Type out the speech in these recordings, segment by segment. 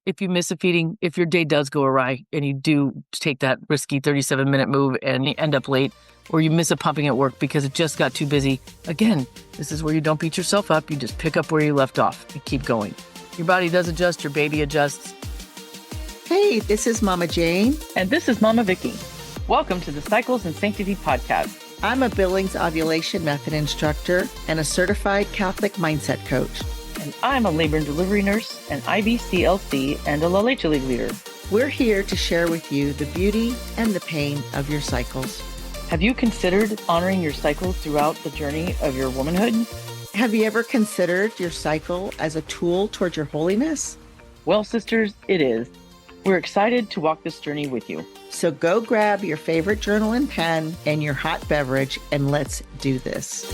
if you miss a feeding, if your day does go awry and you do take that risky 37-minute move and you end up late, or you miss a pumping at work because it just got too busy, again, this is where you don't beat yourself up. You just pick up where you left off and keep going. Your body does adjust, your baby adjusts. Hey, this is Mama Jane. And this is Mama Vicky. Welcome to the Cycles and Sanctity podcast. I'm a Billings ovulation method instructor and a certified Catholic mindset coach. And I'm a labor and delivery nurse, an IBCLC, and a La Leche League leader. We're here to share with you the beauty and the pain of your cycles. Have you considered honoring your cycles throughout the journey of your womanhood? Have you ever considered your cycle as a tool towards your holiness? Well, sisters, it is. We're excited to walk this journey with you. So go grab your favorite journal and pen and your hot beverage, and let's do this.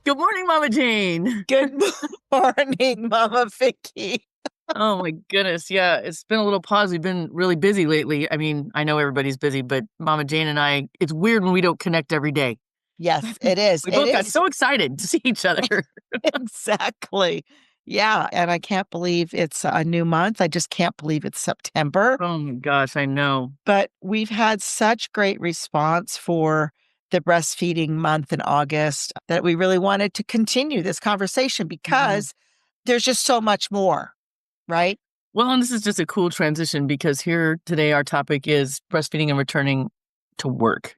Good morning, Mama Jane. Good morning, Mama Vicky. Oh my goodness. Yeah, it's been a little pause. We've been really busy lately. I mean, I know everybody's busy, but Mama Jane and I, it's weird when we don't connect every day. Yes, it is. We both got so excited to see each other. Exactly. Yeah. And I can't believe it's a new month. I just can't believe it's September. Oh my gosh, I know. But we've had such great response for the breastfeeding month in August that we really wanted to continue this conversation because there's just so much more, right? Well, and this is just a cool transition because here today our topic is breastfeeding and returning to work.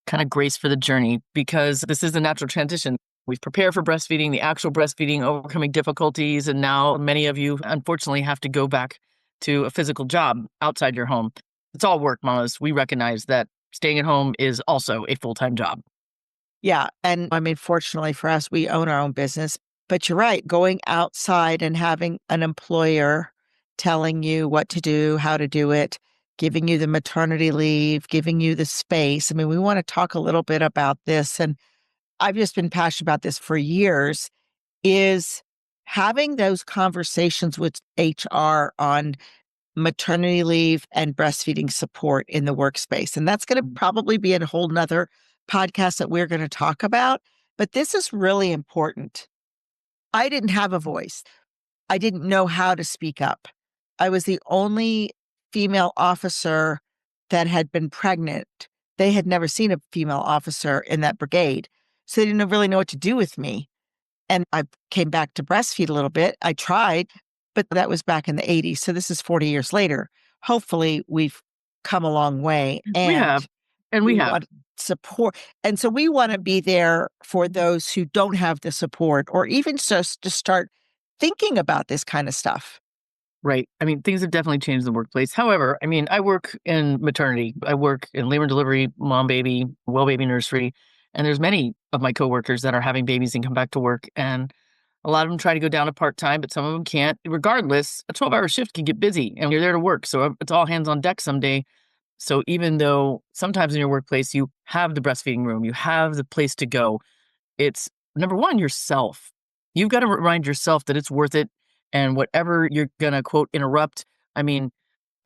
Kind of grace for the journey, because this is a natural transition. We've prepared for breastfeeding, the actual breastfeeding, overcoming difficulties, and now many of you, unfortunately, have to go back to a physical job outside your home. It's all work, mamas. We recognize that staying at home is also a full-time job. Yeah. And I mean, fortunately for us, we own our own business. But you're right, going outside and having an employer telling you what to do, how to do it, giving you the maternity leave, giving you the space. I mean, we want to talk a little bit about this. And I've just been passionate about this for years, is having those conversations with HR on maternity leave and breastfeeding support in the workspace. And that's going to probably be a whole nother podcast that we're going to talk about. But this is really important. I didn't have a voice. I didn't know how to speak up. I was the only female officer that had been pregnant. They had never seen a female officer in that brigade. So they didn't really know what to do with me. And I came back to breastfeed a little bit. I tried, but that was back in the 80s. So this is 40 years later. Hopefully we've come a long way. And we have support. And so we want to be there for those who don't have the support, or even just to start thinking about this kind of stuff. Right. I mean, things have definitely changed in the workplace. However, I mean, I work in maternity. I work in labor and delivery, mom, baby, well baby nursery. And there's many of my coworkers that are having babies and come back to work. And a lot of them try to go down to part-time, but some of them can't. Regardless, a 12-hour shift can get busy and you're there to work. So it's all hands on deck someday. So even though sometimes in your workplace, you have the breastfeeding room, you have the place to go, it's number one, yourself. You've got to remind yourself that it's worth it. And whatever you're going to, quote, interrupt. I mean,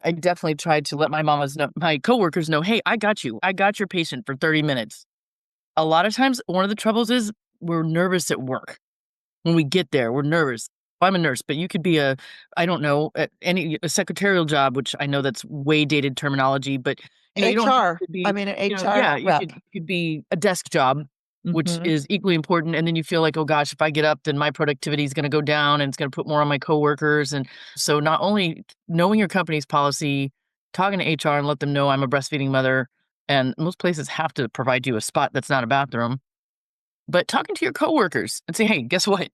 I definitely tried to let my coworkers know, hey, I got you. I got your patient for 30 minutes. A lot of times, one of the troubles is we're nervous at work. When we get there, we're nervous. I'm a nurse, but you could be a secretarial job, which I know that's way dated terminology, but HR. an HR you rep. could be a desk job, which is equally important. And then you feel like, oh gosh, if I get up, then my productivity is going to go down and it's going to put more on my coworkers. And so not only knowing your company's policy, talking to HR and let them know I'm a breastfeeding mother, and most places have to provide you a spot that's not a bathroom, but talking to your coworkers and say, hey, guess what?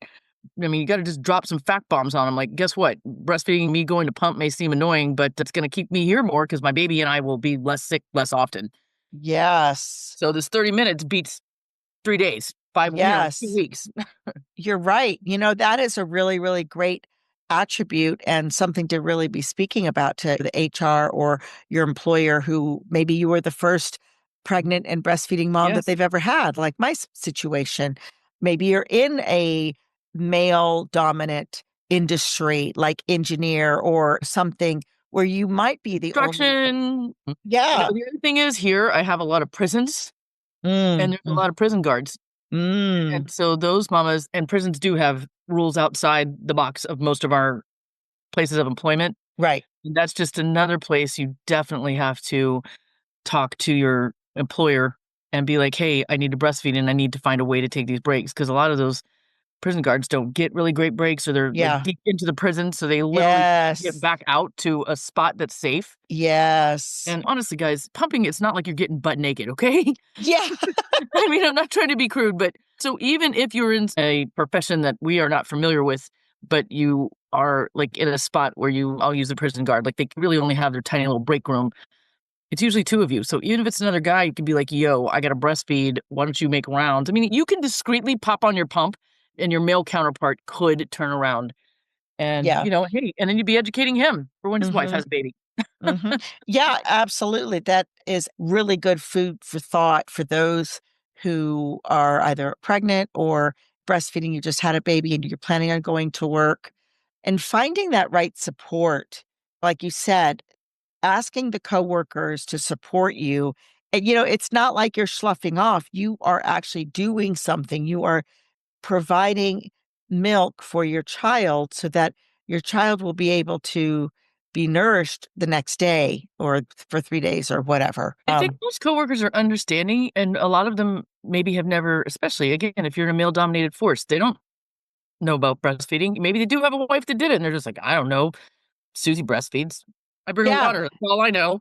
I mean, you got to just drop some fact bombs on them. Like, guess what? Breastfeeding, me going to pump may seem annoying, but it's going to keep me here more because my baby and I will be less sick less often. Yes. So this 30 minutes beats 3 days, 2 weeks. You're right. That is a really, really great attribute and something to really be speaking about to the HR or your employer who maybe you were the first pregnant and breastfeeding mom that they've ever had, like my situation. Maybe you're in a male dominant industry like engineer or something where you might be the construction. Yeah. The other thing is here, I have a lot of prisons and there's a lot of prison guards. Mm, And so those mamas and prisons do have rules outside the box of most of our places of employment. right. That's just another place you definitely have to talk to your employer and be like, "Hey, I need to breastfeed and I need to find a way to take these breaks." Because a lot of those prison guards don't get really great breaks or they're, like, Yeah. deep into the prison, so they literally get Yes. back out to a spot that's safe. Yes. And honestly, guys, pumping, it's not like you're getting butt naked, okay? Yeah. I mean, I'm not trying to be crude, but so even if you're in a profession that we are not familiar with, but you are, like, in a spot where I'll use a prison guard, like, they really only have their tiny little break room. It's usually 2 of you, so even if it's another guy, you can be like, "Yo, I gotta breastfeed, why don't you make rounds?" I mean, you can discreetly pop on your pump, and your male counterpart could turn around and, Yeah. hey, and then you'd be educating him for when his wife Mhm. has a baby. Mhm. Yeah, absolutely. That is really good food for thought for those who are either pregnant or breastfeeding. You just had a baby and you're planning on going to work and finding that right support. Like you said, asking the coworkers to support you. And, it's not like you're sloughing off. You are actually doing something. You are providing milk for your child so that your child will be able to be nourished the next day or for 3 days or whatever. I think most coworkers are understanding, and a lot of them maybe have never especially, again, if you're in a male-dominated force, they don't know about breastfeeding. Maybe they do have a wife that did it, and they're just like, "I don't know, Susie breastfeeds. I bring her Yeah. water, that's all I know."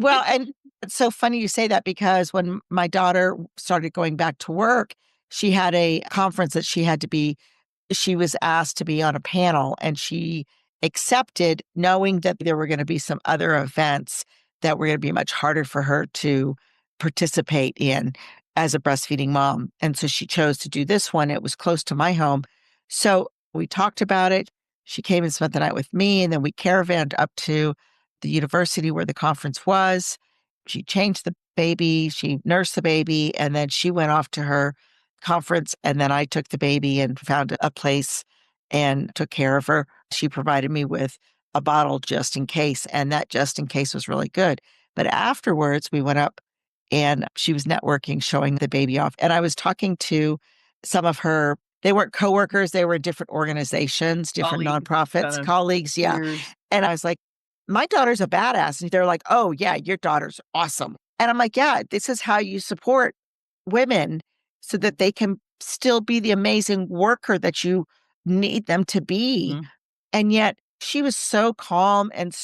Well, and it's so funny you say that because when my daughter started going back to work, she had a conference that she was asked to be on a panel and she accepted knowing that there were going to be some other events that were going to be much harder for her to participate in as a breastfeeding mom. And so she chose to do this one. It was close to my home. So we talked about it. She came and spent the night with me, and then we caravanned up to the university where the conference was. She changed the baby, she nursed the baby, and then she went off to her conference. And then I took the baby and found a place and took care of her. She provided me with a bottle just in case. And that just in case was really good. But afterwards, we went up and she was networking, showing the baby off. And I was talking to some of her, they weren't coworkers, they were different organizations, different Colleagues, nonprofits, kinda colleagues. Yeah. peers. And I was like, my daughter's a badass. And they're like, oh, yeah, your daughter's awesome. And I'm like, yeah, this is how you support women so that they can still be the amazing worker that you need them to be. Mhm. And yet she was so calm and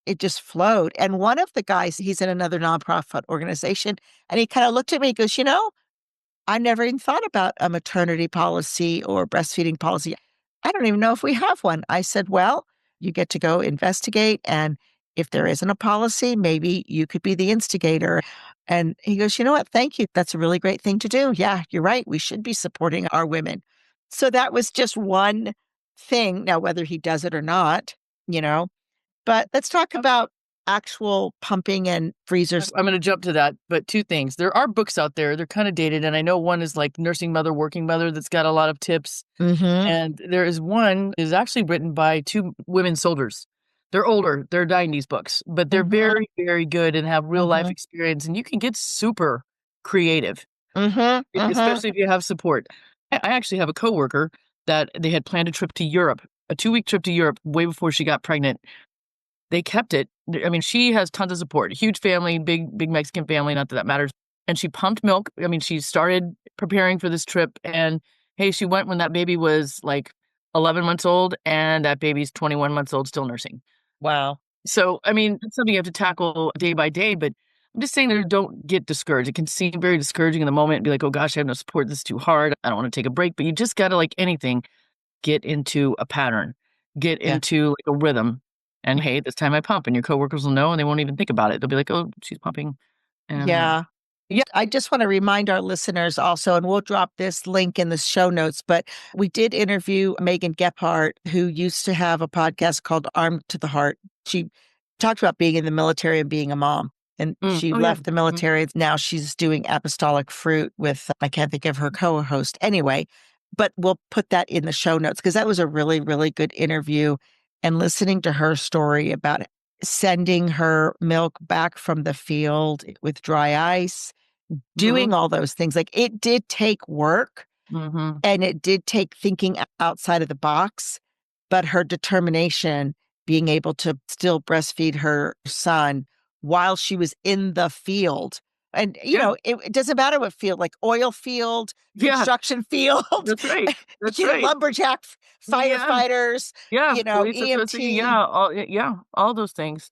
it just flowed. And one of the guys, he's in another nonprofit organization, and he kind of looked at me and goes, I never even thought about a maternity policy or breastfeeding policy. I don't even know if we have one. I said, well, you get to go investigate. And if there isn't a policy, maybe you could be the instigator. And he goes, you know what? Thank you. That's a really great thing to do. Yeah, you're right. We should be supporting our women. So that was just one thing. Now, whether he does it or not, you know, but let's talk about actual pumping and freezers. I'm gonna jump to that, but 2 things. There are books out there, they're kinda dated, and I know one is, like, Nursing Mother, Working Mother that's got a lot of tips, Hmm. and there is one is actually written by 2 women soldiers. They're older, they're 90s books, but they're Hmm. very, very good and have real life Hmm. experience, and you can get super creative, Hmm. Hmm. especially if you have support. I actually have a coworker that they had planned a trip to Europe, a 2-week trip to Europe way before she got pregnant. They kept it. I mean, she has tons of support, huge family, big Mexican family, not that that matters, and she pumped milk. I mean, she started preparing for this trip, and, hey, she went when that baby was, like, 11 months old, and that baby's 21 months old, still nursing. Wow. So, I mean, it's something you have to tackle day by day, but I'm just saying that don't get discouraged. It can seem very discouraging in the moment and be like, "Oh gosh, I have no support. This is too hard. I don't wanna take a break," but you just gotta, like anything, get into a pattern, get Yeah. into, like, a rhythm, and, "Hey, this time I pump," and your coworkers will know, and they won't even think about it. They'll be like, "Oh, she's pumping," and, Yeah. yeah. I just want to remind our listeners also, and we'll drop this link in the show notes, but we did interview Megan Gephardt, who used to have a podcast called Armed to the Heart. She talked about being in the military and being a mom. And she Oh, yeah. left the Mhm. military. Now she's doing Apostolic Fruit with, I can't think of her co host anyway, but we'll put that in the show notes because that was a really, really good interview. And listening to her story about sending her milk back from the field with dry ice, doing Mhm. all those things. Like it did take work Mhm. and it did take thinking outside of the box, but her determination, being able to still breastfeed her son while she was in the field. And, Yeah. it doesn't matter what field, like oil field, Yeah. construction field, That's right. That's right. lumberjack Yeah. firefighters, Yeah. Police FSC. EMT. Yeah. Yeah. All those things.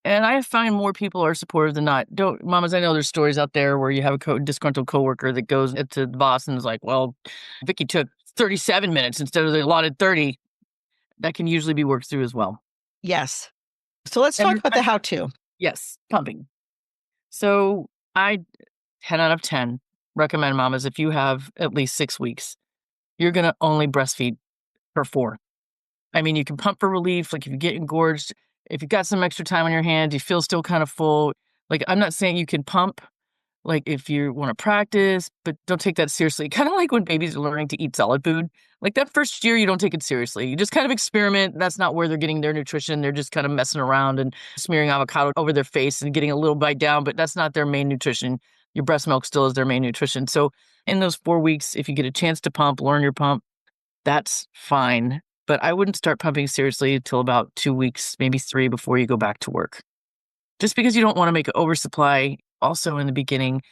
And I find more people are supportive than not. Don't mamas, I know there's stories out there where you have a disgruntled coworker that goes to the boss and is like, "Well, Vicky took 37 minutes instead of the allotted 30." That can usually be worked through as well. Yes. So let's And talk about the how to. yes, pumping. So I 10 out of 10 recommend mamas if you have at least 6 weeks, you're gonna only breastfeed for 4. I mean, you can pump for relief, like, if you get engorged, if you've got some extra time on your hands, you feel still kind of full, like, I'm not saying you can pump, like, if you wanna practice, but don't take that seriously. Kinda like when babies are learning to eat solid food. Like, that first year, you don't take it seriously. You just kind of experiment. That's not where they're getting their nutrition. They're just kinda messing around and smearing avocado over their face and getting a little bite down, but that's not their main nutrition. Your breast milk still is their main nutrition. So, in those 4 weeks, if you get a chance to pump, learn your pump, that's fine. But I wouldn't start pumping seriously until about 2 weeks, maybe 3 before you go back to work. Just because you don't wanna make an oversupply also in the beginning,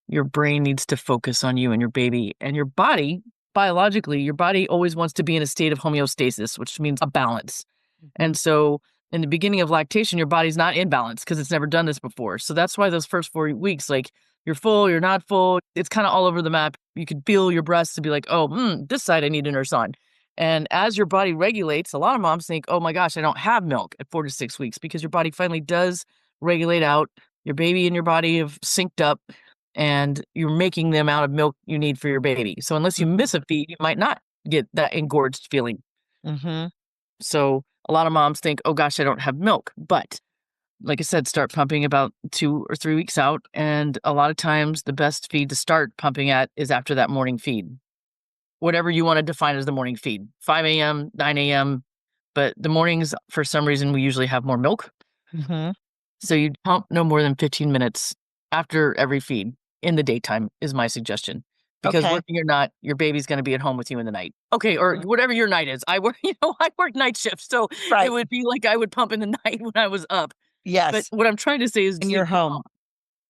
your brain needs to focus on you and your baby, and your body, biologically, your body always wants to be in a state of homeostasis, which means a balance. Mhm. And so in the beginning of lactation, your body's not in balance because it's never done this before. So that's why those first 4 weeks, like, you're full, you're not full, it's kinda all over the map. You could feel your breasts to be like, "Oh, this side I need a nurse on." And as your body regulates, a lot of moms think, "Oh my gosh, I don't have milk at 4 to 6 weeks," because your body finally does regulate out. Your baby and your body have synced up, and you're making the amount of milk you need for your baby. So unless you Mhm. miss a feed, you might not get that engorged feeling. Mhm. So a lot of moms think, "Oh gosh, I don't have milk." But like I said, start pumping about 2 or 3 weeks out, and a lot of times the best feed to start pumping at is after that morning feed. Whatever you wanna define as the morning feed, 5 AM, 9 AM, but the mornings, for some reason, we usually have more milk. Mhm. So you pump no more than 15 minutes after every feed in the daytime is my suggestion. Because Okay. working or not, your baby's gonna be at home with you in the night. Okay, or Mm. whatever your night is. I work I work night shifts, so it Right. would be like I would pump in the night when I was up. But Yes. what I'm trying to say is When you're sleep to home. mom.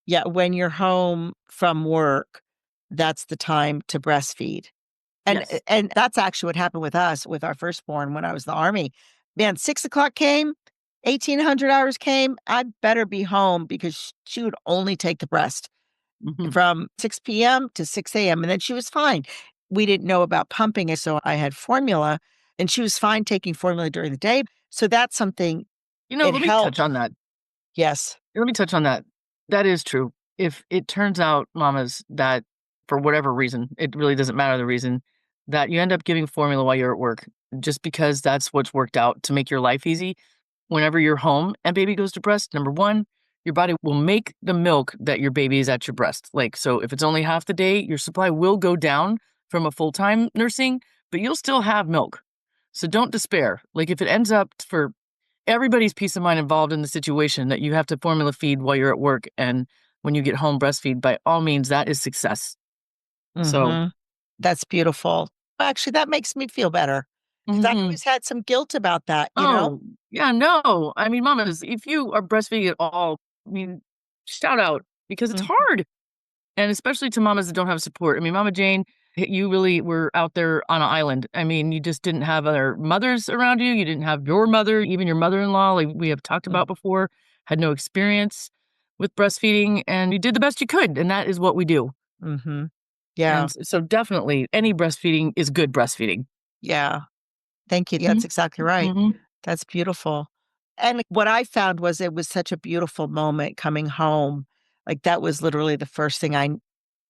Yeah, when you're home from work, that's the time to breastfeed. Yes. And that's actually what happened with us, with our firstborn when I was in the Army. Man, 6 o'clock came, 1800 hours came, I'd better be home because she would only take the breast Mhm. from 6 p.m. to 6 a.m., and then she was fine. We didn't know about pumping it, so I had formula, and she was fine taking formula during the day. So that's something it Let me touch helped. on that. Yes. Let me touch on that. That is true. If it turns out, mamas, that for whatever reason, it really doesn't matter the reason, that you end up giving formula while you're at work, just because that's what's worked out to make your life easy. Whenever you're home and baby goes to breast, number one, your body will make the milk that your baby is at your breast. Like, so if it's only half the day, your supply will go down from a full time nursing, but you'll still have milk. So don't despair. Like, if it ends up for everybody's peace of mind involved in the situation that you have to formula feed while you're at work and when you get home breastfeed, by all means, that is success. So, Mhm. That's beautiful. Actually, that makes me feel better because I mhm. always had some guilt about that, you know? Oh, yeah, no. I mean, mamas, if you are breastfeeding at all, I mean, shout out because it's Mhm. hard. And especially to mamas that don't have support. I mean, Mama Jane, you really were out there on an island. I mean, you just didn't have other mothers around you. You didn't have your mother, even your mother-in-law, like we have talked Mm. about before, had no experience with breastfeeding, and you did the best you could, and that is what we do. Mhm. And Yeah. so definitely any breastfeeding is good breastfeeding. Yeah. Thank you. Yeah, that's Mhm. exactly right. Mhm. That's beautiful. And what I found was it was such a beautiful moment coming home. Like, that was literally the first thing I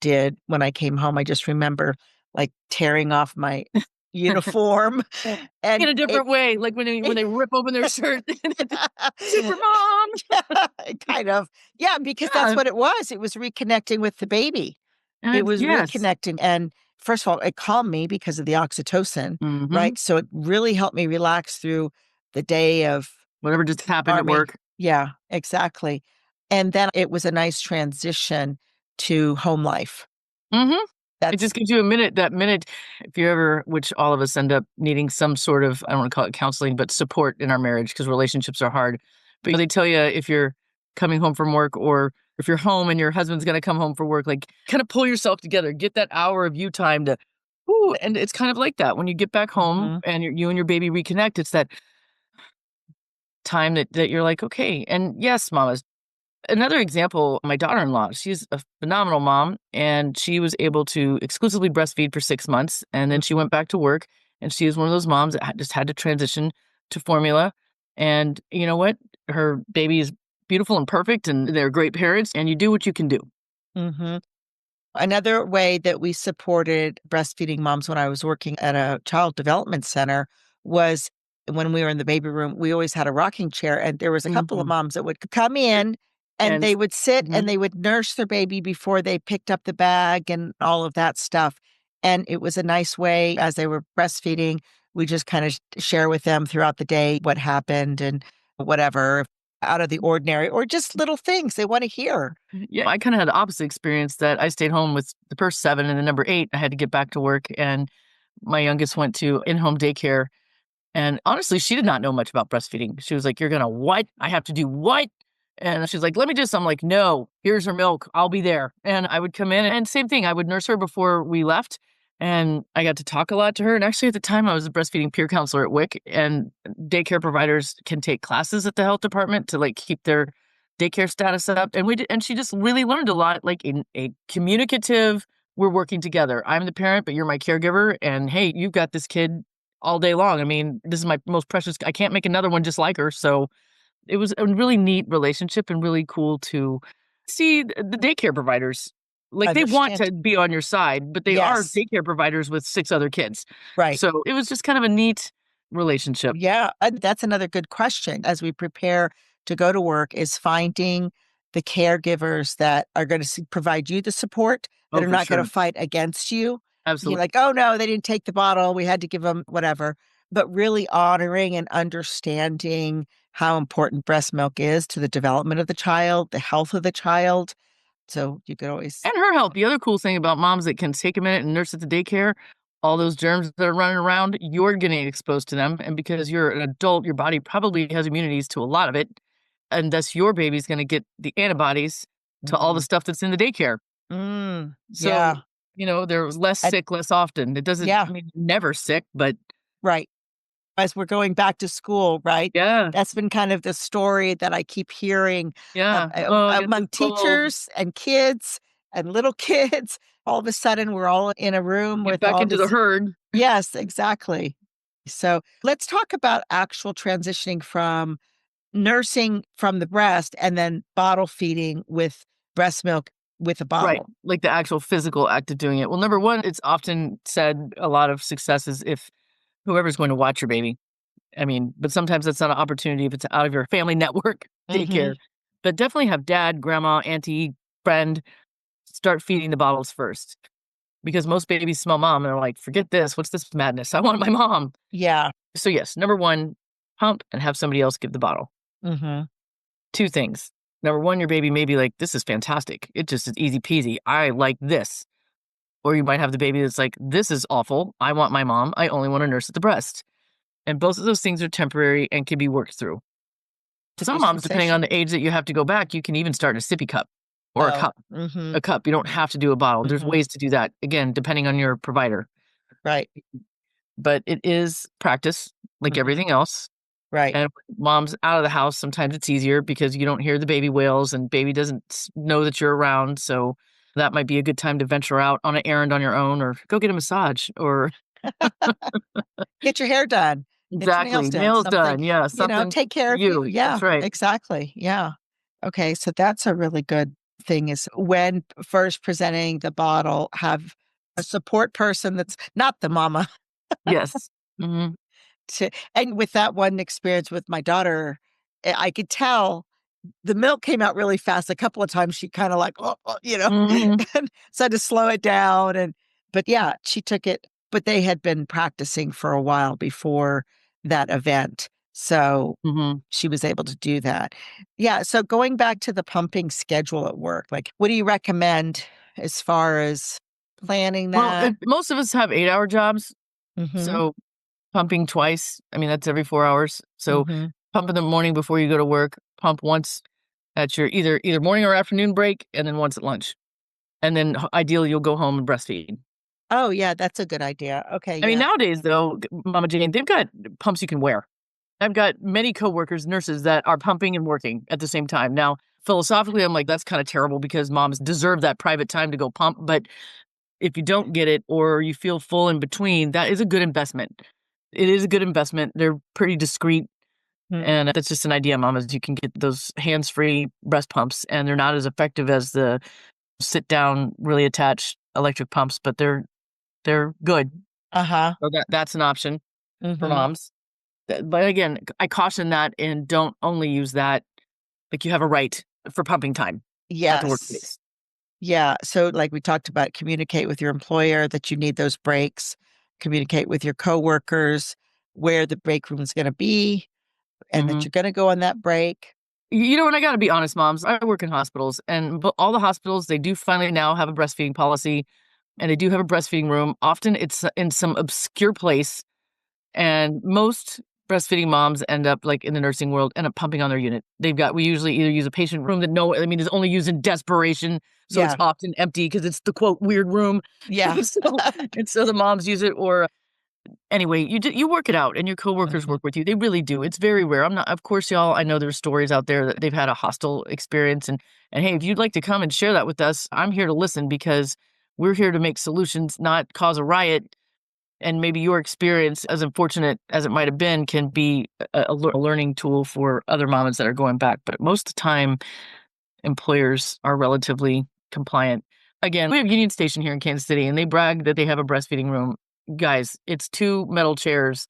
did when I came home. I just remember, like, tearing off my uniform In and a it different way, like when they rip open their shirt, super mom. Yeah, kind of. Yeah, because that's Yeah. what it was. It was reconnecting with the baby. And It was yes. reconnecting, and first of all, it calmed me because of the oxytocin, Mhm. right? So it really helped me relax through the day of Whatever just happened at Army. work. Yeah, exactly. And then it was a nice transition to home life. Mhm. It That's just gives you that minute if you ever which all of us end up needing some sort of, I don't wanna call it counseling, but support in our marriage because relationships are hard. But they tell you if you're coming home from work or if you're home and your husband's gonna come home from work, like, kinda pull yourself together, get that hour of you time to ooh, and it's kind of like that. When you get back home mhm, and you and your baby reconnect, it's that time that you're like, "Okay." And yes, mamas another example, my daughter-in-law, she's a phenomenal mom, and she was able to exclusively breastfeed for 6 months, and then she mhm, went back to work, and she is one of those moms that just had to transition to formula, and you know what? Her baby is beautiful and perfect, and they're great parents, and you do what you can do. mhm. Another way that we supported breastfeeding moms when I was working at a child development center was when we were in the baby room, we always had a rocking chair, and there was a couple of Mhm. moms that would come in and And they would sit and mhm. they would nurse their baby before they picked up the bag and all of that stuff. And it was a nice way as they were breastfeeding, we just kind of share with them throughout the day what happened and whatever out of the ordinary or just little things they want to hear. Yeah, I kinda had the opposite experience that I stayed home with the first 7 and then number 8, I had to get back to work, and my youngest went to in-home daycare. And honestly, she did not know much about breastfeeding. She was like, "You're gonna what? I have to do what?" And she's like, "Let me just," I'm like, "No, here's her milk. I'll be there." And I would come in and same thing, I would nurse her before we left. And I got to talk a lot to her. And actually, at the time, I was a breastfeeding peer counselor at WIC, and daycare providers can take classes at the health department to like keep their daycare status up. And we did, and she just really learned a lot, like in a communicative, we're working together. I'm the parent, but you're my caregiver. And hey, you've got this kid all day long. I mean, this is my most precious I can't make another one just like her, so it was a really neat relationship and really cool to see the daycare providers. Like, they want Understand. to be on your side, but they are Yes. daycare providers with 6 other kids. Right. So, it was just kind of a neat relationship. Yeah, and that's another good question as we prepare to go to work is finding the caregivers that are going to provide you the support, that Oh, are for not going to sure. fight against you. You're Absolutely. like, oh no, they didn't take the bottle. We had to give them whatever. But really honoring and understanding how important breast milk is to the development of the child, the health of the child. So you could always, And her health. The other cool thing about moms that can take a minute and nurse at the daycare, all those germs that are running around, you're getting exposed to them, and because you're an adult, your body probably has immunities to a lot of it, and thus your baby's gonna get the antibodies to all the mm, stuff that's in the daycare. yeah, So, they're less and sick less often. It doesn't yeah, mean never sick, but right. As we're going back to school, right? yeah, That's been kind of the story that I keep hearing yeah. "Oh, I got this among cold." teachers and kids and little kids. All of a sudden, we're all in a room Get with back all into the this. herd. Yes, exactly. So let's talk about actual transitioning from nursing from the breast and then bottle feeding with breast milk with a Right, bottle. like the actual physical act of doing it. Well, number 1, it's often said a lot of success is if whoever's going to watch your baby. I mean, but sometimes that's not an opportunity if it's out of your family network Hmm. daycare. But definitely have dad, grandma, auntie, friend start feeding the bottles first. Because most babies smell mom and they're like, "Forget this. What's this madness? I want my mom." Yeah. So yes, number 1, pump and have somebody else give the bottle. Hmm. 2 things. Number 1, your baby may be like, "This is fantastic. It just is easy peasy. I like this." Or you might have the baby that's like, "This is awful. I want my mom. I only want to nurse at the breast." And both of those things are temporary and can be worked through. It's a Some new moms, depending on sensation. the age that you have to go back, you can even start in a sippy cup or a Oh. cup. Hmm. A cup. You don't have to do a bottle. There's Hmm. ways to do that. Again, depending on your provider. Right. But it is practice like Hmm. everything else. Right. And with mom's out of the house, sometimes it's easier because you don't hear the baby wails and baby doesn't know that you're around. So that might be a good time to venture out on an errand on your own or go get a massage or Get your hair done, get your nails exactly. done, Nails something, done. Yeah. Something take care for of you. you. Yeah, That's right. exactly. Yeah. Okay, so that's a really good thing is when first presenting the bottle, have a support person that's not the mama Yes. Mhm. to and with that one experience with my daughter, I could tell the milk came out really fast. A couple of times she kinda like, "Oh, oh," Mhm. and so I had to slow it down but yeah, she took it but they had been practicing for a while before that event. So Mhm. she was able to do that. Yeah. So going back to the pumping schedule at work, like what do you recommend as far as planning Well, that? most of us have 8-hour jobs, Hmm. so pumping twice, I mean, that's every 4 hours. So Hmm. pump in the morning before you go to work, pump once at your either morning or afternoon break, and then once at lunch. And then ideally, you'll go home and breastfeed. Oh, yeah, that's a good idea. Okay. I mean, Yeah. nowadays, though, Mama Jane, they've got pumps you can wear. I've got many coworkers, nurses that are pumping and working at the same time. Now, philosophically, I'm like, that's kind of terrible because moms deserve that private time to go pump. But if you don't get it or you feel full in between, that is a good investment. It is a good investment. They're pretty discreet. Mm. And that's just an idea, mamas. You can get those hands free breast pumps, and they're not as effective as the sit down, really attached electric pumps, but they're good. Uh-huh. So that's an option for Hmm. moms. But again, I caution that and don't only use that. Like you have a right for pumping time at the Yes. workplace. Yeah. So, like we talked about, communicate with your employer that you need those breaks, communicate with your coworkers where the break room is going to be and that Mhm. you're going to go on that break. You know, and I gotta be honest, moms, I work in hospitals, and but all the hospitals, they do finally now have a breastfeeding policy, and they do have a breastfeeding room. Often it's in some obscure place, and most breastfeeding moms end up, like, in the nursing world, end up pumping on their unit. We usually either use a patient room that is only used in desperation, so it's Yeah. often empty because it's the, quote, "weird room." Yeah. And so the moms use it or anyway, you work it out and your coworkers Hmm. work with you. They really do. It's very rare. I'm not Of course, y'all, I know there's stories out there that they've had a hostile experience and hey, if you'd like to come and share that with us, I'm here to listen because we're here to make solutions, not cause a riot. And maybe your experience, as unfortunate as it might have been, can be a learning tool for other mamas that are going back. But most of the time, employers are relatively compliant. Again, we have Union Station here in Kansas City, and they brag that they have a breastfeeding room. Guys, it's 2 metal chairs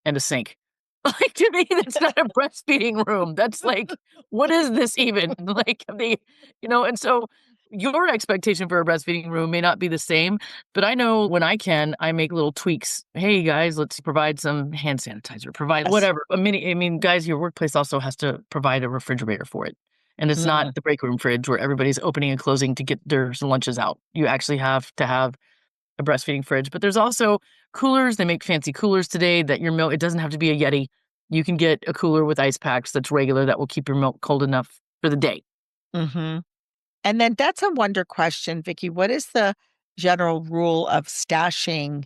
and a sink. Like, to me, that's not a breastfeeding room. That's like, what is this even? Like, and so your expectation for a breastfeeding room may not be the same, but I know when I can, I make little tweaks. Hey, guys, let's provide some hand sanitizer, provide Yes. whatever. I mean, guys, your workplace also has to provide a refrigerator for it. And it's not Mhm. the break room fridge where everybody's opening and closing to get their lunches out. You actually have to have a breastfeeding fridge, but there's also coolers. They make fancy coolers today that your milk, it doesn't have to be a Yeti. You can get a cooler with ice packs that's regular that will keep your milk cold enough for the day. Mhm. And then that's a wonder question, Vicky. What is the general rule of stashing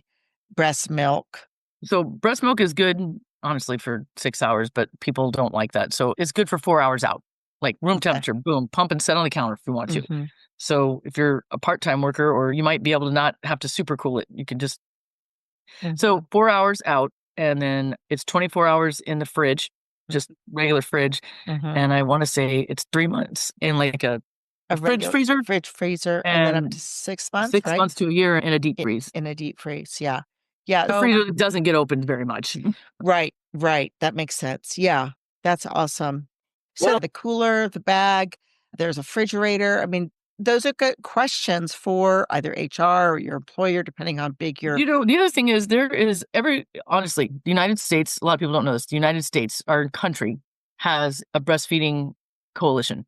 breast milk? So breast milk is good, honestly, for 6 hours, but people don't like that. So it's good for 4 hours out, like room Okay. temperature, boom, pump and set on the counter if you want to. Mhm. So if you're a part-time worker, or you might be able to not have to super cool it, you can just Mhm. so 4 hours out, and then it's 24 hours in the fridge, just regular fridge. Mhm. And I want to say it's 3 months in like a A fridge regular freezer fridge freezer and then up and to 6 months, 6 right? months to a year in a deep I freeze. in a deep freeze, yeah. Yeah, The so freezer doesn't get opened very much. right, right, that makes sense, yeah, that's awesome. So Well, the cooler, the bag, there's a refrigerator, I mean, those are good questions for either HR or your employer, depending on how big your the other thing is there is honestly, the United States, a lot of people don't know this. The United States, our country, has a breastfeeding coalition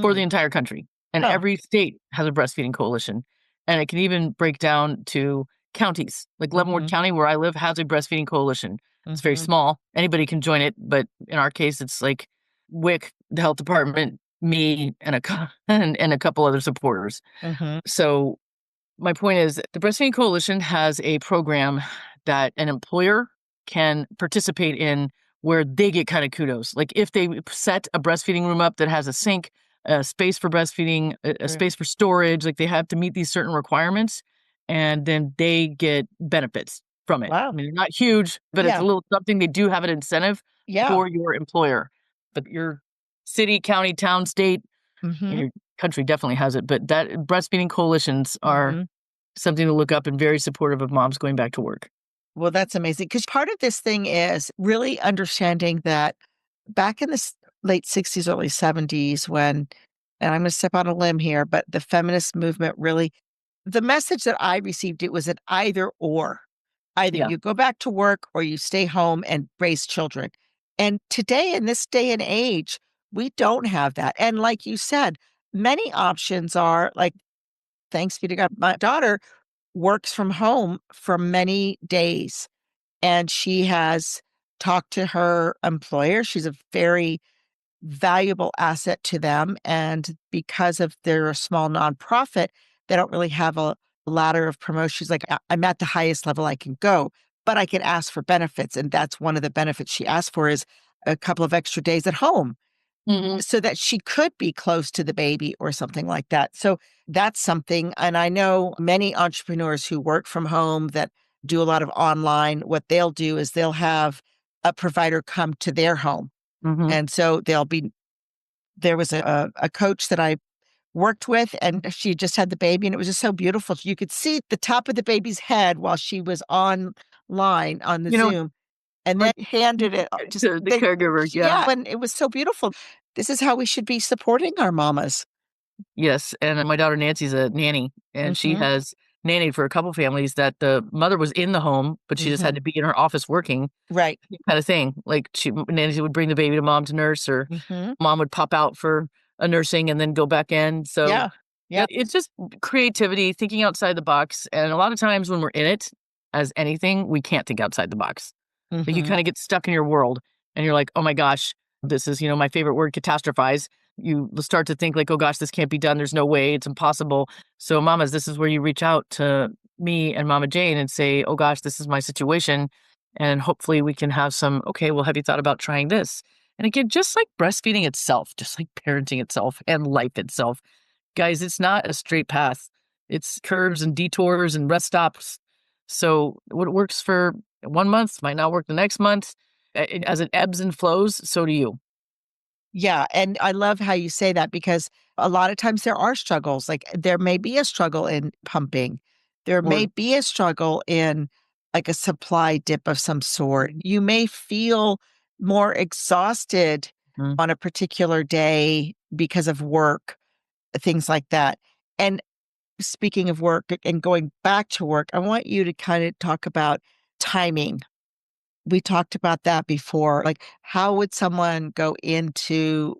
for the Mm. entire country, and Huh. every state has a breastfeeding coalition, and it can even break down to counties. Like Leavenworth Mhm, County, where I live, has a breastfeeding coalition. It's very mhm, small. Anybody can join it, but in our case, it's like WIC, the health department, me, and and a couple other supporters. mhm, So my point is the Breastfeeding Coalition has a program that an employer can participate in where they get kind of kudos. Like if they set a breastfeeding room up that has a sink, a space for breastfeeding, a right. space for storage, like they have to meet these certain requirements and then they get benefits from it. I Wow. mean, they're not huge, but it's a Yeah, little something. They do have an incentive yeah, for your employer. But your city, county, town, state, mhm, your country definitely has it. But that breastfeeding coalitions are mhm. something to look up and very supportive of moms going back to work. Well, that's amazing because part of this thing is really understanding that back in the late 60s, early 70s, when, and I'm going to step on a limb here, but the feminist movement really, the message that I received, it was an either or. Either Yeah. you go back to work or you stay home and raise children. And today, in this day and age, we don't have that. And like you said, many options are like, thanks be to God, my daughter works from home for many days and she has talked to her employer. She's a very valuable asset to them. And because of they're a small nonprofit, they don't really have a ladder of promotions. Like, I'm at the highest level I can go, but I can ask for benefits. And that's one of the benefits she asked for is a couple of extra days at home Mhm. so that she could be close to the baby or something like that. So that's something. And I know many entrepreneurs who work from home that do a lot of online, what they'll do is they'll have a provider come to their home. Mhm. And so there was a coach that I worked with, and she just had the baby, and it was just so beautiful. You could see the top of the baby's head while she was online on the You know, Zoom, and then like, handed it just to the they caregiver, yeah. yeah, and it was so beautiful. This is how we should be supporting our mamas. Yes, and my daughter Nancy's a nanny, and she Mhm, has nannied for a couple families that the mother was in the home, but she just had mhm. to be in her office working, Right. kinda thing. Like, Nancy would bring the baby to mom to nurse, or Mhm. mom would pop out for a nursing and then go back in, so, Yeah. yeah, Yeah. it's just creativity, thinking outside the box, and a lot of times when we're in it, as anything, we can't think outside the box. Like, you Mhm. kinda get stuck in your world, and you're like, "Oh my gosh," this is, my favorite word, catastrophize. You will start to think like, "Oh gosh, this can't be done, there's no way, it's impossible." So, mamas, this is where you reach out to me and Mama Jane and say, "Oh gosh, this is my situation, and hopefully we can have some, okay, well, have you thought about trying this?" And again, just like breastfeeding itself, just like parenting itself and life itself, guys, it's not a straight path. It's curves and detours and rest stops. So what works for 1 month might not work the next month. As it ebbs and flows, so do you. Yeah, and I love how you say that because a lot of times there are struggles. Like there may be a struggle in pumping. There may Or be a struggle in like a supply dip of some sort. You may feel more exhausted mm, on a particular day because of work, things like that. And speaking of work and going back to work, I want you to kind of talk about timing. We talked about that before. Like, how would someone go into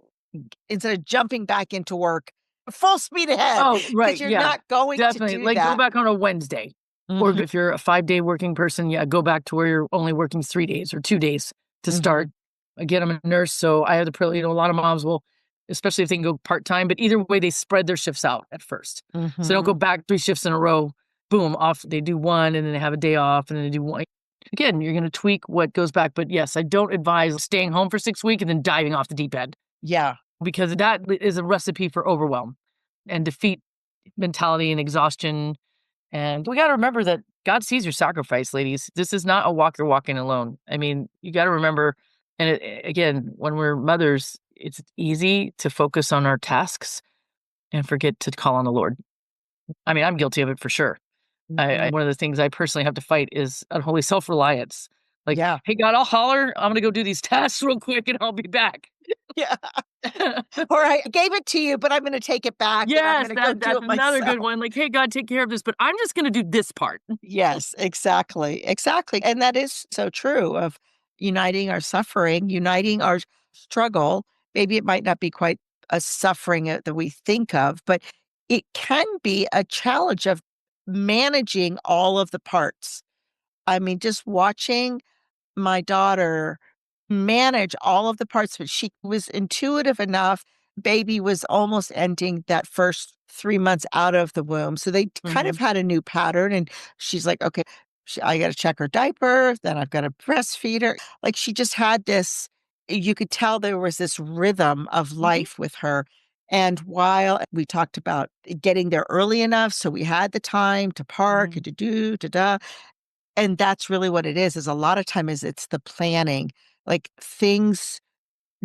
instead of jumping back into work full speed ahead? oh, Because right, you're yeah, not going to definitely, do like, go that. back on a Wednesday, or Mhm, if you're a 5-day working person, yeah, go back to where you're only working 3 days or 2 days to start. mhm, Again, I'm a nurse, so I have the privilege, a lot of moms will, especially if they can go part-time, but either way, they spread their shifts out at first. So they don't go mhm. back 3 shifts in a row, boom, off, they do 1, and then they have a day off, and then they do 1. Again, you're gonna tweak what goes back, but yes, I don't advise staying home for 6 weeks and then diving off the deep end, Yeah, because that is a recipe for overwhelm and defeat mentality and exhaustion. And we got to remember that God sees your sacrifice, ladies. This is not a walk you're walking alone. I mean, you got to remember, and again, when we're mothers, it's easy to focus on our tasks and forget to call on the Lord. I mean, I'm guilty of it for sure. mhm. One of the things I personally have to fight is unholy self reliance. Like, Yeah, hey, God, I'll holler. I'm going to go do these tasks real quick and I'll be back. yeah. Or I gave it to you, but I'm gonna take it back and I'm Yes, gonna go do that's it another good myself. one. Like, hey, God, take care of this, but I'm just going to do this part. Yes, exactly, exactly, and that is so true of uniting our suffering, uniting our struggle. Maybe it might not be quite a suffering, that we think of, but it can be a challenge of managing all of the parts. I mean, just watching my daughter manage all of the parts of it. She was intuitive enough. Baby was almost ending that first 3 months out of the womb. So they kind of Mhm, had a new pattern. And she's like, okay, I got to check her diaper. Then I've got to breastfeed her. Like she just had this, you could tell there was this rhythm of mhm, life with her. And while we talked about getting there early enough, so we had the time to park, mhm. to do, to da, and that's really what it is a lot of time is it's the planning. Like, things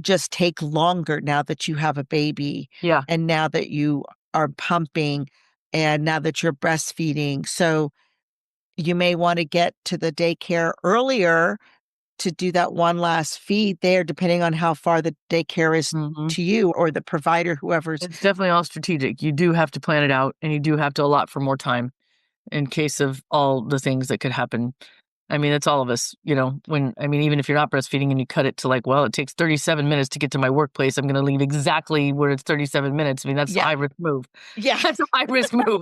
just take longer now that you have a baby, Yeah. and now that you are pumping, and now that you're breastfeeding. So, you may wanna get to the daycare earlier to do that one last feed there, depending on how far the daycare is Mhm. to you or the provider, whoever's It's definitely all strategic. You do have to plan it out, and you do have to allot for more time in case of all the things that could happen. I mean, it's all of us, even if you're not breastfeeding and you cut it to like, well, it takes 37 minutes to get to my workplace. I'm going to leave exactly where it's 37 minutes. I mean, that's a Yeah. high risk move. Yeah. That's a high risk move.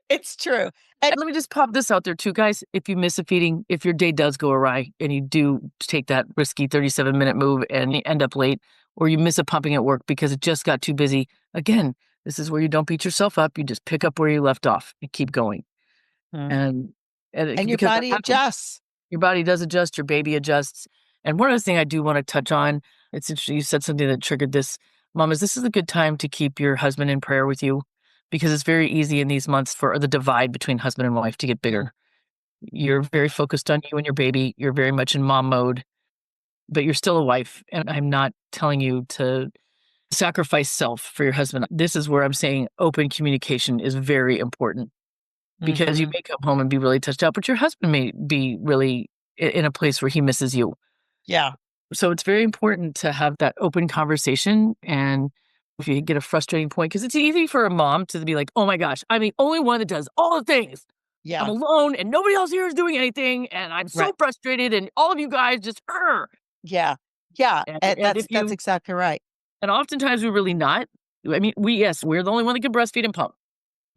It's true. And let me just pop this out there too, guys. If you miss a feeding, if your day does go awry and you do take that risky 37-minute move and you end up late, or you miss a pumping at work because it just got too busy, again, this is where you don't beat yourself up. You just pick up where you left off and keep going. Mm. And And your because that body happens, adjusts. your body does adjust, your baby adjusts. And one other thing I do want to touch on, it's interesting. You said something that triggered this, Mamas. This is a good time to keep your husband in prayer with you because it's very easy in these months for the divide between husband and wife to get bigger. You're very focused on you and your baby. You're very much in mom mode, but you're still a wife. And I'm not telling you to sacrifice self for your husband. This is where I'm saying open communication is very important because you Mhm. may come home and be really touched out, but your husband may be really in a place where he misses you. Yeah. So it's very important to have that open conversation. And if you get a frustrating point, because it's easy for a mom to be like, oh my gosh, I'm the only one that does all the things. I'm Yeah. alone and nobody else here is doing anything. And I'm so Right. frustrated. And all of you guys just, Yeah. Yeah. and if That's you, exactly right. and oftentimes we're really not. I mean, yes, we're the only one that can breastfeed and pump.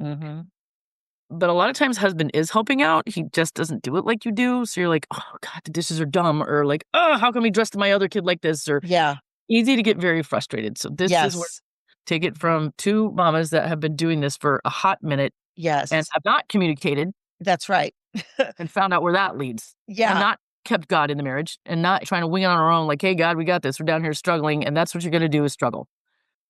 Mhm. But a lot of times husband is helping out. He just doesn't do it like you do. So you're like, oh God, the dishes are dumb. Or like, oh, how come he dressed my other kid like this? Or Yeah. easy to get very frustrated. So this is where Yes. take it from two mamas that have been doing this for a hot minute and Yes. have not communicated That's right. and found out where that leads and Yeah. not kept God in the marriage and not trying to wing it on our own. Like, hey, God, we got this. We're down here struggling. And that's what you're going to do is struggle.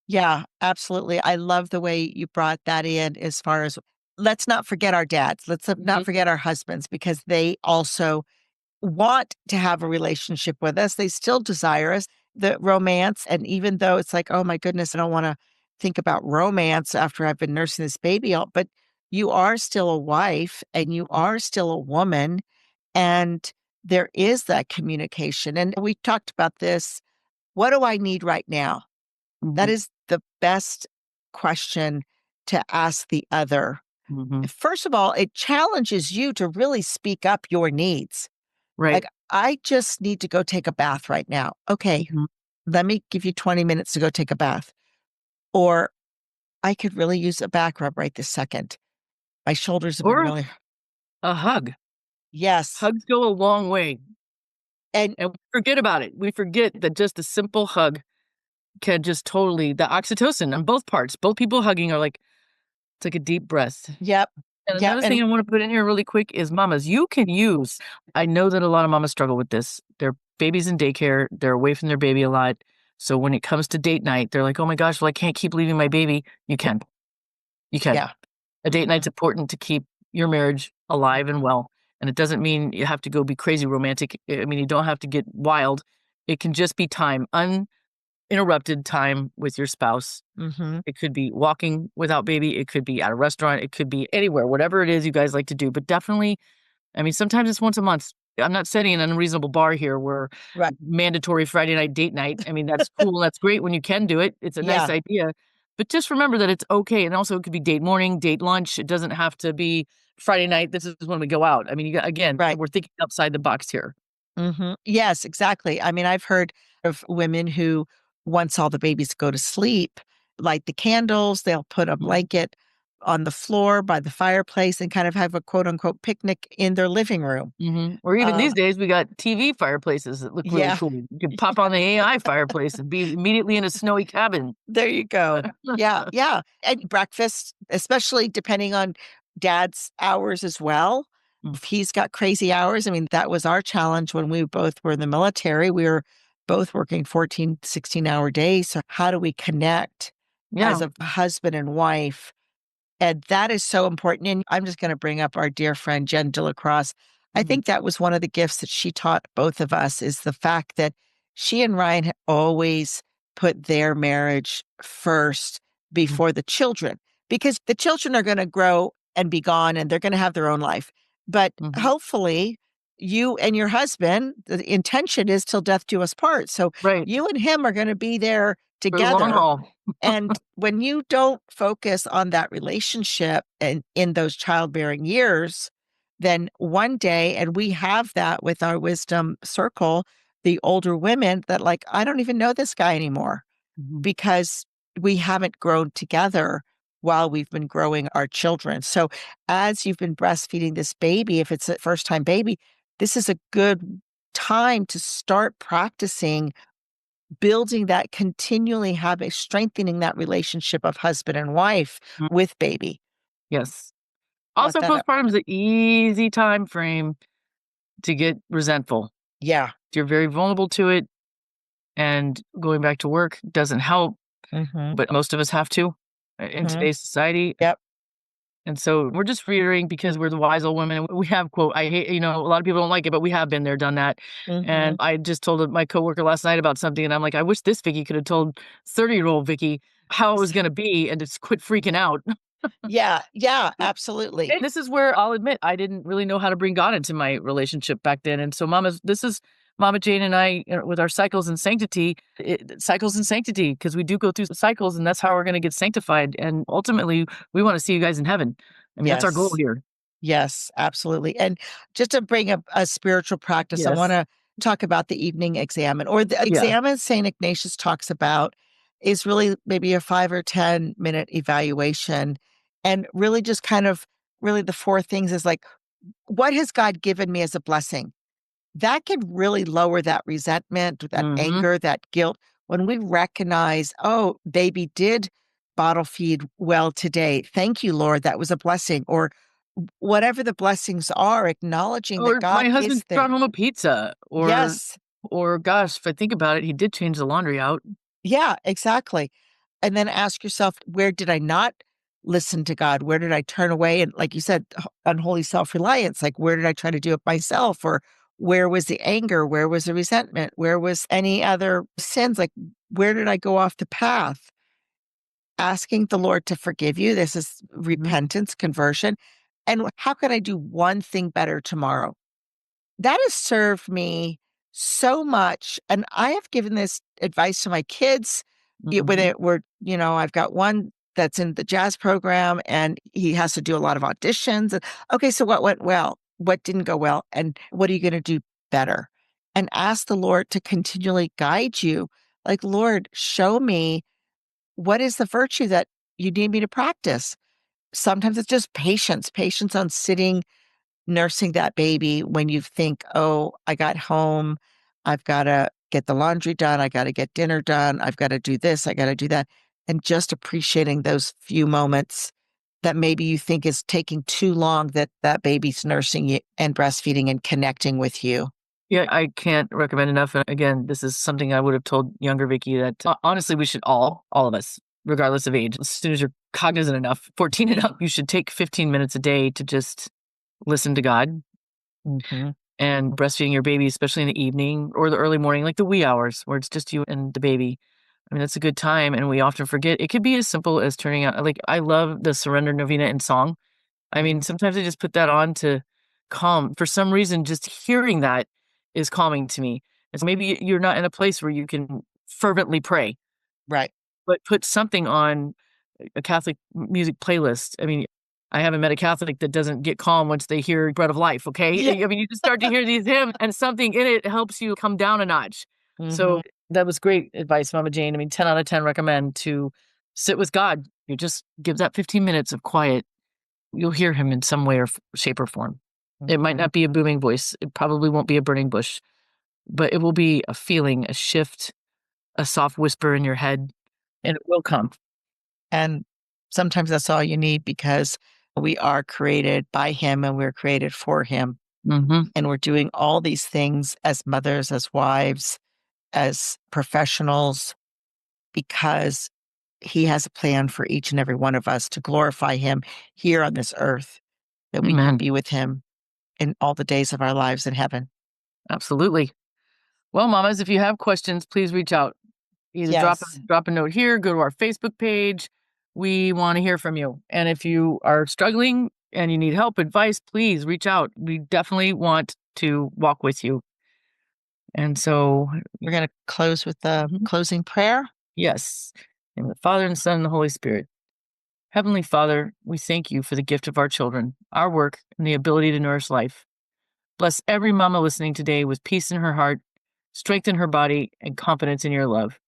Yeah, absolutely. I love the way you brought that in as far as let's not forget our dads. Let's not Mhm. forget our husbands because they also want to have a relationship with us. They still desire us, the romance. And even though it's like, oh my goodness, I don't want to think about romance after I've been nursing this baby, but you are still a wife and you are still a woman. And there is that communication. And we talked about this. What do I need right now? That Mhm. is the best question to ask the other. Mhm. First of all, it challenges you to really speak up your needs. Right. Like, I just need to go take a bath right now. Okay, Mhm. let me give you 20 minutes to go take a bath. Or I could really use a back rub right this second. My shoulders have been Or really, a hug. yes. Hugs go a long way. And And we forget about it. We forget that just a simple hug can just totally, the oxytocin on both parts, both people hugging are like, it's like a deep breath. yep, And yep. another thing And I want to put in here really quick is mamas, you can use, I know that a lot of mamas struggle with this. Their baby's in daycare, they're away from their baby a lot. So when it comes to date night, they're like, oh my gosh, well, I can't keep leaving my baby. You can. You can. yeah, A date night's mhm, important to keep your marriage alive and well. And it doesn't mean you have to go be crazy romantic. I mean, you don't have to get wild. It can just be time, uninterrupted time with your spouse. mhm, It could be walking without baby. It could be at a restaurant. It could be anywhere, whatever it is you guys like to do. But definitely, I mean, sometimes it's once a month. I'm not setting an unreasonable bar here where right. mandatory Friday night date night. I mean, that's cool. That's great when you can do it. It's a nice Yeah, idea. But just remember that it's okay. And also, it could be date morning, date lunch. It doesn't have to be Friday night. This is when we go out. I mean, again, right. we're thinking outside the box here. Yes, exactly. I mean, I've heard of women who, once all the babies go to sleep, light the candles, they'll put a Mhm. blanket on the floor by the fireplace and kind of have a quote unquote picnic in their living room. Or even Um, these days, we got TV fireplaces that look really yeah, cool. You can pop on the AI fireplace and be immediately in a snowy cabin. there you go. Yeah, yeah. And breakfast, especially depending on dad's hours as well. Mm. If he's got crazy hours, I mean, that was our challenge when we both were in the military. We were both working 14, 16-hour days. So, how do we connect as Yeah. a husband and wife? And that is so important. And I'm just going to bring up our dear friend, Jen Delacrosse. I Mhm. think that was one of the gifts that she taught both of us is the fact that she and Ryan had always put their marriage first Mhm. before the children, because the children are going to grow and be gone and they're going to have their own life. But Mhm. hopefully, you and your husband, the intention is till death do us part. So Right. you and him are going to be there For the long together, haul. and when you don't focus on that relationship and in those childbearing years, then one day, and we have that with our wisdom circle, the older women that like, I don't even know this guy anymore Mhm. because we haven't grown together while we've been growing our children. So as you've been breastfeeding this baby, if it's a first time baby, this is a good time to start practicing building that continually having strengthening that relationship of husband and wife Mm, with baby. yes. Brought Also, that up. postpartum is an easy time frame to get resentful. Yeah. You're very vulnerable to it, and going back to work doesn't help, Mhm. but most of us have to in Mhm. today's society. Yep. And so we're just reiterating because we're the wise old women. We have quote, I hate, a lot of people don't like it, but we have been there, done that. And Mhm. I just told my coworker last night about something, and I'm like, I wish this Vicky could have told 30-year-old Vicky how it was going to be and just quit freaking out. Yeah, yeah, absolutely. And this is where I'll admit I didn't really know how to bring God into my relationship back then. And so this is Mama Jane and I, with our cycles and sanctity, cycles and sanctity, because we do go through cycles and that's how we're going to get sanctified. And ultimately, we want to see you guys in heaven. I mean, that's our goal Yes. here. Yes, absolutely. And just to bring up a spiritual practice, I Yes. wanna talk about the evening exam or the Yeah. exam Saint Ignatius talks about is really maybe a 5 or 10-minute evaluation, and really just kind of really the 4 things is like, what has God given me as a blessing? That can really lower that resentment, that Hmm. anger, that guilt. When we recognize, oh, baby did bottle feed well today. Thank you, Lord. That was a blessing. Or whatever the blessings are, acknowledging that Or my God husband is there. brought home a pizza, Yes. or gosh, if I think about it, he did change the laundry out. Yeah, exactly. And then ask yourself, where did I not listen to God? Where did I turn away? And like you said, unholy self reliance, like where did I try to do it myself? Or where was the anger? Where was the resentment? Where was any other sins? Like, where did I go off the path? Asking the Lord to forgive you. This is Mhm. repentance, conversion. And how can I do one thing better tomorrow? That has served me so much, and I have given this advice to my kids, when Mhm. it were I've got one that's in the jazz program, and he has to do a lot of auditions, and, "Okay, so what went well? What didn't go well? And what are you gonna do better?" And ask the Lord to continually guide you, like, "Lord, show me what is the virtue that you need me to practice?" Sometimes it's just patience, patience on sitting nursing that baby when you think, "Oh, I got home, I've gotta get the laundry done, I gotta get dinner done, I've gotta do this, I gotta do that," and just appreciating those few moments that maybe you think is taking too long that that baby's nursing you and breastfeeding and connecting with you. Yeah, I can't recommend enough. And again, this is something I would have told younger Vicky that honestly, we should all of us, regardless of age, as soon as you're cognizant enough, 14 and up, you should take 15 minutes a day to just listen to God. Mhm. And breastfeeding your baby, especially in the evening or the early morning, like the wee hours where it's just you and the baby. I mean, that's a good time. And we often forget it could be as simple as turning out, like, I love the surrender novena in song. I mean, Mhm. sometimes I just put that on to calm. For some reason, just hearing that is calming to me. And so maybe you're not in a place where you can fervently pray, Right. but put something on a Catholic music playlist. I mean, I haven't met a Catholic that doesn't get calm once they hear Bread of Life, Yeah. okay? I mean, you just start to hear these hymns and something in it helps you come down a notch. So Mhm. that was great advice, Mama Jane. I mean, 10 out of 10 recommend to sit with God. You just give that 15 minutes of quiet. You'll hear him in some way or shape or form. It might Mhm. not be a booming voice. It probably won't be a burning bush, but it will be a feeling, a shift, a soft whisper in your head, and it will come. And sometimes that's all you need because we are created by him and we're created for him. Mhm. And we're doing all these things as mothers, as wives, as professionals, because he has a plan for each and every one of us to glorify him here on this earth, that we can Amen. be with him in all the days of our lives in heaven. Absolutely. Well, mamas, if you have questions, please reach out. Either Yes. drop a note here, go to our Facebook page. We want to hear from you. And if you are struggling and you need help, advice, please reach out. We definitely want to walk with you. And so, We're going to close with the mhm, closing prayer. yes, in the Father and the Son and the Holy Spirit. Heavenly Father, we thank you for the gift of our children, our work, and the ability to nourish life. Bless every mama listening today with peace in her heart, strength in her body, and confidence in your love.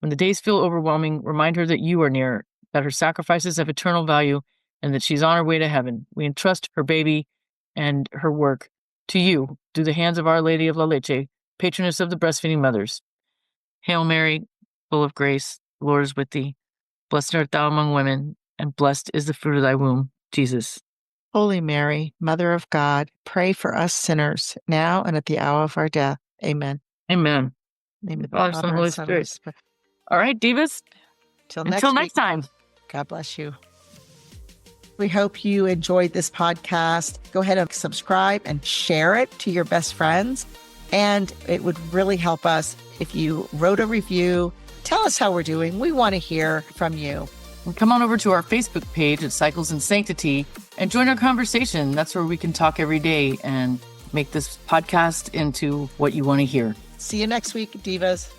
When the days feel overwhelming, remind her that you are near, that her sacrifices have eternal value, and that she's on her way to heaven. We entrust her baby and her work to you through the hands of Our Lady of La Leche, patroness of the breastfeeding mothers. Hail Mary, full of grace, the Lord is with thee. Blessed art thou among women, and blessed is the fruit of thy womb, Jesus. Holy Mary, Mother of God, pray for us sinners, now and at the hour of our death. Amen. Amen. In the name of the Father, Father, Son, and Holy Son, and Holy Spirit. Spirit. All right, divas. Till Until next next week. time. God bless you. We hope you enjoyed this podcast. Go ahead and subscribe and share it to your best friends. And it would really help us if you wrote a review. Tell us how we're doing. We want to hear from you. And come on over to our Facebook page at Cycles and Sanctity and join our conversation. That's where we can talk every day and make this podcast into what you want to hear. See you next week, Divas.